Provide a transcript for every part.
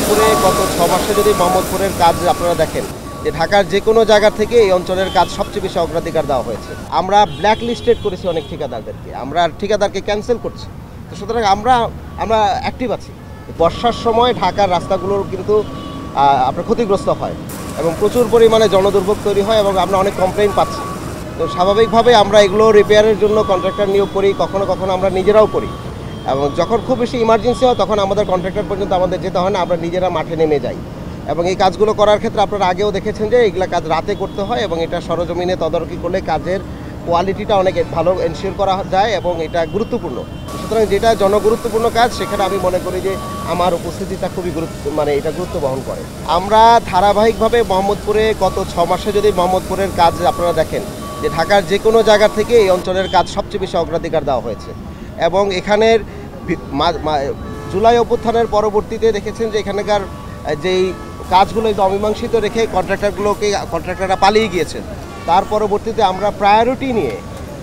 মোহাম্মদপুরে গত 6 মাসে যদি মোহাম্মদপুরের কাজ আপনারা দেখেন যে ঢাকার যে কোনো জায়গা থেকে এই অঞ্চলের কাজ সবচেয়ে বেশি অগ্রাধিকার দেওয়া হয়েছে। আমরা ব্ল্যাক লিস্টেড করেছি অনেক ঠিকাদারদেরকে, আমরা ঠিকাদারকে ক্যান্সেল করছি। তো সুতরাং আমরা অ্যাক্টিভ আছি। বর্ষার সময় ঢাকার রাস্তাগুলোর কিন্তু আপনার ক্ষতিগ্রস্ত হয় এবং প্রচুর পরিমাণে জনদুর্ভোগ তৈরি হয় এবং আমরা অনেক কমপ্লেইন পাচ্ছি। তো স্বাভাবিকভাবে আমরা এগুলো রিপেয়ারের জন্য কন্ট্রাক্টর নিয়োগ করি, কখনো কখনো আমরা নিজেরাও করি এবং যখন খুব বেশি ইমার্জেন্সি হয় তখন আমাদের কন্ট্রাক্টর পর্যন্ত আমাদের যেতে হয় না, আমরা নিজেরা মাঠে নেমে যাই। এবং এই কাজগুলো করার ক্ষেত্রে আপনারা আগেও দেখেছেন যে এগুলো কাজ রাতে করতে হয় এবং এটা সরজমিনে তদারকি করলে কাজের কোয়ালিটিটা অনেক ভালো এনশিওর করা যায় এবং এটা গুরুত্বপূর্ণ। সুতরাং যেটা জনগুরুত্বপূর্ণ কাজ সেখানে আমি মনে করি যে আমার উপস্থিতিটা খুবই এটা গুরুত্ব বহন করে। আমরা ধারাবাহিকভাবে মোহাম্মদপুরে গত 6 মাসে যদি মোহাম্মদপুরের কাজ আপনারা দেখেন যে ঢাকার যে কোনো জায়গা থেকে এই অঞ্চলের কাজ সবচেয়ে বেশি অগ্রাধিকার দেওয়া হয়েছে এবং এখানের জুলাই অভ্যুত্থানের পরবর্তীতে দেখেছেন যে এখানকার যেই কাজগুলো অমীমাংসিত রেখে কন্ট্রাক্টররা পালিয়ে গিয়েছেন। তার পরবর্তীতে আমরা প্রায়োরিটি নিয়ে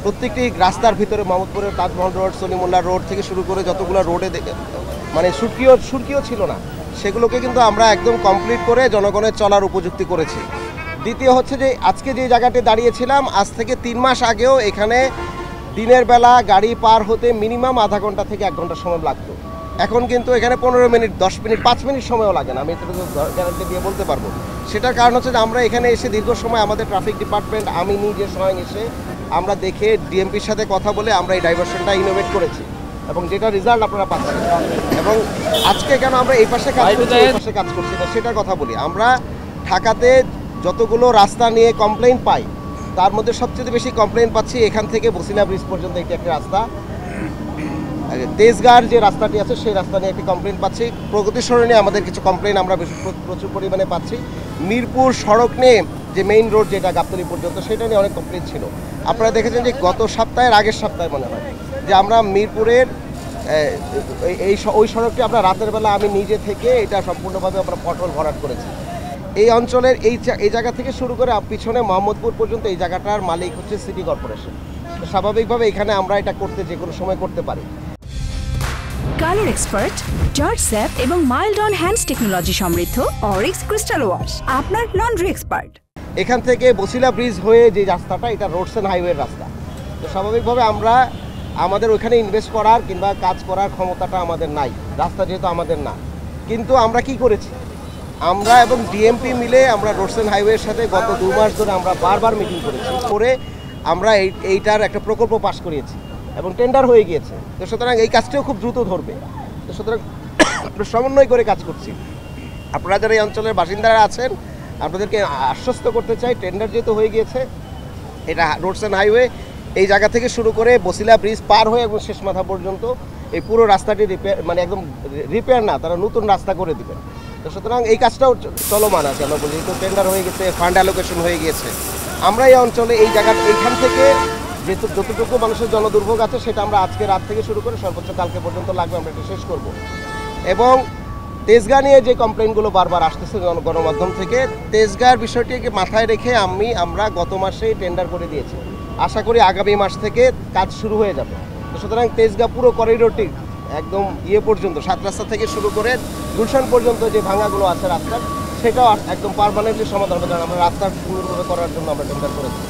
প্রত্যেকটি রাস্তার ভিতরে মোহাম্মদপুরের তাজমহল রোড, সলিমুল্লাহ রোড থেকে শুরু করে যতগুলো রোডে সুরকিও ছিল না সেগুলোকে কিন্তু আমরা একদম কমপ্লিট করে জনগণের চলার উপযুক্তি করেছি। দ্বিতীয় হচ্ছে যে আজকে যে জায়গাতে দাঁড়িয়েছিলাম আজ থেকে 3 মাস আগেও এখানে দিনের বেলা গাড়ি পার হতে মিনিমাম আধা ঘন্টা থেকে 1 ঘন্টা সময় লাগতো। এখন কিন্তু এখানে 15 মিনিট, 10 মিনিট, 5 মিনিট সময়ও লাগে না, আমি এটা গ্যারান্টি দিয়ে বলতে পারবো। সেটার কারণ হচ্ছে যে আমরা এখানে এসে দীর্ঘ সময় আমাদের ট্রাফিক ডিপার্টমেন্ট, আমি নিজে স্বয়ং এসে আমরা দেখে ডিএমপির সাথে কথা বলে আমরা এই ডাইভারশনটা ইনোভেট করেছি এবং যেটা রেজাল্ট আপনারা পাচ্ছেন। এবং আজকে কেন আমরা এই পাশে কাজ করছি না সেটার কথা বলি। আমরা ঢাকাতে যতগুলো রাস্তা নিয়ে কমপ্লেইন পাই তার মধ্যে সবচেয়ে বেশি কমপ্লেইন পাচ্ছি এখান থেকে বসিলা ব্রিজ পর্যন্ত একটি একটা রাস্তা, তেজগাঁর যে রাস্তাটি আছে সেই রাস্তা নিয়ে একটি কমপ্লেইন পাচ্ছি। প্রগতি সরণি আমাদের কিছু কমপ্লেইন আমরা প্রচুর পরিমাণে পাচ্ছি। মিরপুর সড়ক নিয়ে যে মেইন রোড যেটা গাবতলী পর্যন্ত সেটা নিয়ে অনেক কমপ্লেইন ছিল। আপনারা দেখেছেন যে গত সপ্তাহের আগের সপ্তাহে মনে হয় যে আমরা মিরপুরের ওই সড়কটি আমরা রাতের বেলা আমি নিজে থেকে এটা সম্পূর্ণভাবে আমরা পটল ভরাট করেছি। এই অঞ্চলের এই জায়গা থেকে শুরু করে পিছনে মোহাম্মদপুর পর্যন্ত এই জায়গাটার মালিক হচ্ছে সিটি কর্পোরেশন। তো স্বাভাবিকভাবে এখানে আমরা এটা যে কোনো সময় করতে পারি। কালার এক্সপার্ট, জর্জ স্যাপ এবং মাইল্ড অন হ্যান্ডস টেকনোলজি সমৃদ্ধ অরিক্স ক্রিস্টাল ওয়াশ আপনার লন্ড্রি এক্সপার্ট। এখান থেকে বসিলা ব্রিজ হয়ে যে রাস্তাটা এটা রোডস অ্যান্ড হাইওয়ের রাস্তা। তো স্বাভাবিকভাবে আমাদের ওইখানে ইনভেস্ট করার কিংবা কাজ করার ক্ষমতাটা আমাদের নাই, রাস্তা যেহেতু আমাদের না। কিন্তু আমরা কি করেছি, আমরা এবং ডিএমপি মিলে আমরা রোডস অ্যান্ড হাইওয়ের সাথে গত 2 মাস ধরে আমরা বারবার মিটিং করেছি, করে আমরা এইটার একটা প্রকল্প পাশ করিয়েছি এবং টেন্ডার হয়ে গিয়েছে। তো সুতরাং এই কাজটাও খুব দ্রুত ধরবে। তো সুতরাং সমন্বয় করে কাজ করছি। আপনারা যারা এই অঞ্চলের বাসিন্দারা আছেন আপনাদেরকে আশ্বস্ত করতে চাই, টেন্ডার যেহেতু হয়ে গিয়েছে এটা রোডস অ্যান্ড হাইওয়ে এই জায়গা থেকে শুরু করে বসিলা ব্রিজ পার হয়ে এবং শেষ মাথা পর্যন্ত এই পুরো রাস্তাটি একদম রিপেয়ার না, তারা নতুন রাস্তা করে দেবেন। তো সুতরাং এই কাজটাও চলমান আছে। আমরা বলি যেহেতু টেন্ডার হয়ে গেছে, ফান্ড অ্যালোকেশন হয়ে গিয়েছে, আমরা এই অঞ্চলে এই এইখান থেকে যতটুকু মানুষের জনদুর্ভোগ আছে সেটা আমরা আজকে রাত থেকে শুরু করে সর্বোচ্চ কালকে পর্যন্ত লাগবে আমরা এটা শেষ করব। এবং তেজগাঁ নিয়ে যে কমপ্লেনগুলো বারবার আসতেছে গণমাধ্যম থেকে, তেজগাঁর বিষয়টিকে মাথায় রেখে আমরা গত মাসেই টেন্ডার করে দিয়েছি। আশা করি আগামী মাস থেকে কাজ শুরু হয়ে যাবে। তো সুতরাং তেজগাঁ পুরো করিডোরটি একদম পর্যন্ত 7 রাস্তা থেকে শুরু করে গুলশান পর্যন্ত যে ভাঙাগুলো আছে রাস্তার সেটাও একদম পার্মানেন্টলি সমাধান হবে, কারণ আমরা রাস্তার পুনর্ভাবে করার জন্য আমরা টেন্ডার করেছি।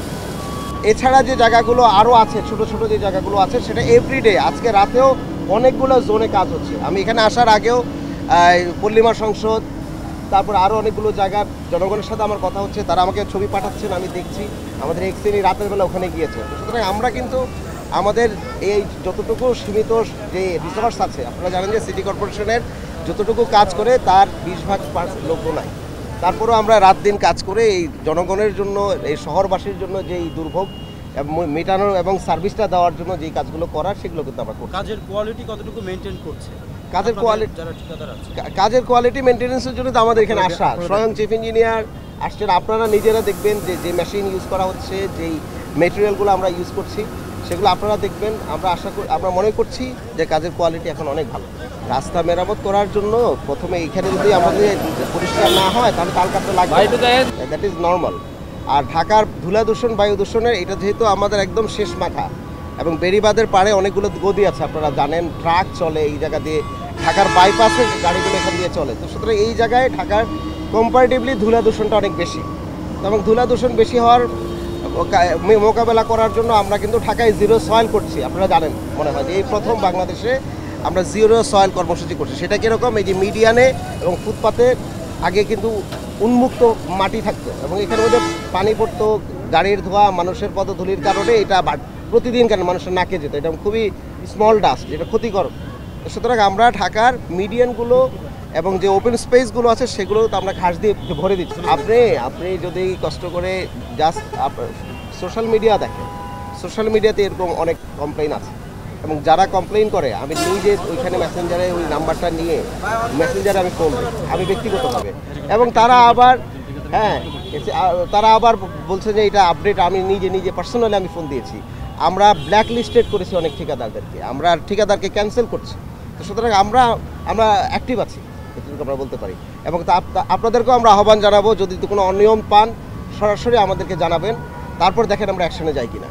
এছাড়া যে জায়গাগুলো আরও আছে, ছোট ছোট যে জায়গাগুলো আছে সেটা এভরিডে আজকে রাতেও অনেকগুলো জোনে কাজ হচ্ছে। আমি এখানে আসার আগেও পল্লিমা সংসদ, তারপর আরও অনেকগুলো জায়গা জনগণের সাথে আমার কথা হচ্ছে, তারা আমাকে ছবি পাঠাচ্ছেন, আমি দেখছি। আমাদের এক্সিনি রাতের বেলা ওখানে গিয়েছে। সুতরাং আমরা কিন্তু আমাদের এই যতটুকু সীমিত যে রিসোর্স আছে, আপনারা জানেন যে সিটি কর্পোরেশনের যতটুকু কাজ করে তার 20% লোক নাই, তারপরেও আমরা রাত দিন কাজ করে এই জনগণের জন্য, এই শহরবাসীর জন্য যেই দুর্ভোগ মেটানোর এবং সার্ভিসটা দেওয়ার জন্য যেই কাজগুলো করার সেগুলো কিন্তু আমরা করছি। কাজের কোয়ালিটি কতটুকু মেনটেন করছে? কাজের কোয়ালিটি মেনটেন্যান্সের জন্য তো আমাদের এখানে আসা, স্বয়ং চিফ ইঞ্জিনিয়ার আসছেন। আপনারা নিজেরা দেখবেন যে মেশিন ইউজ করা হচ্ছে, যেই মেটেরিয়ালগুলো আমরা ইউজ করছি সেগুলো আপনারা দেখবেন। আমরা মনে করছি যে কাজের কোয়ালিটি এখন অনেক ভালো। রাস্তা মেরামত করার জন্য প্রথমে এখানে যদি আমাদের পরিষ্কার না হয় তাহলে কালকাটা লাগবে, দ্যাট ইজ নর্মাল। আর ঢাকার ধুলা দূষণ, বায়ু দূষণের এটা যেহেতু আমাদের একদম শেষ মাথা এবং বেড়িবাঁধের পাড়ে অনেকগুলো গদি আছে, আপনারা জানেন ট্রাক চলে এই জায়গা দিয়ে, ঢাকার বাইপাসে গাড়িগুলো এখান দিয়ে চলে। তো সুতরাং এই জায়গায় ঢাকার কম্পারেটিভলি ধুলা দূষণটা অনেক বেশি, এবং ধুলা দূষণ বেশি হওয়ার মোকাবেলা করার জন্য আমরা কিন্তু ঢাকায় জিরো সয়েল করছি। আপনারা জানেন মনে হয় যে এই প্রথম বাংলাদেশে আমরা জিরো সয়েল কর্মসূচি করছি। সেটা কীরকম, এই যে মিডিয়ানে এবং ফুটপাতে আগে কিন্তু উন্মুক্ত মাটি থাকতো এবং এখানের মধ্যে পানি পড়তো, গাড়ির ধোঁয়া, মানুষের পদধূলির কারণে এটা প্রতিদিন কেন মানুষের নাকে যেত, এটা খুবই স্মল ডাস্ট, যেটা ক্ষতিকর। সুতরাং আমরা ঢাকার মিডিয়ানগুলো এবং যে ওপেন স্পেসগুলো আছে সেগুলো তো আমরা ঘাস দিয়ে ভরে দিচ্ছি। আপনি যদি কষ্ট করে জাস্ট সোশ্যাল মিডিয়া দেখেন, সোশ্যাল মিডিয়াতে এরকম অনেক কমপ্লেইন আছে, এবং যারা কমপ্লেইন করে আমি নিজে ওইখানে মেসেঞ্জারে ওই নাম্বারটা নিয়ে মেসেঞ্জারে আমি ফোন দিই, আমি ব্যক্তিগতভাবে, এবং তারা আবার বলছে যে এটা আপডেট, আমি নিজে পার্সোনালি আমি ফোন দিয়েছি। আমরা ব্ল্যাক লিস্টেড করেছি অনেক ঠিকাদারদেরকে, আমরা ঠিকাদারকে ক্যান্সেল করছি। তো সুতরাং আমরা অ্যাক্টিভ আছি, এটুকু আমরা বলতে পারি। এবং আপনাদেরকেও আমরা আহ্বান জানাবো, যদি কোনো অনিয়ম পান সরাসরি আমাদেরকে জানাবেন, তারপর দেখেন আমরা অ্যাকশনে যাই কিনা।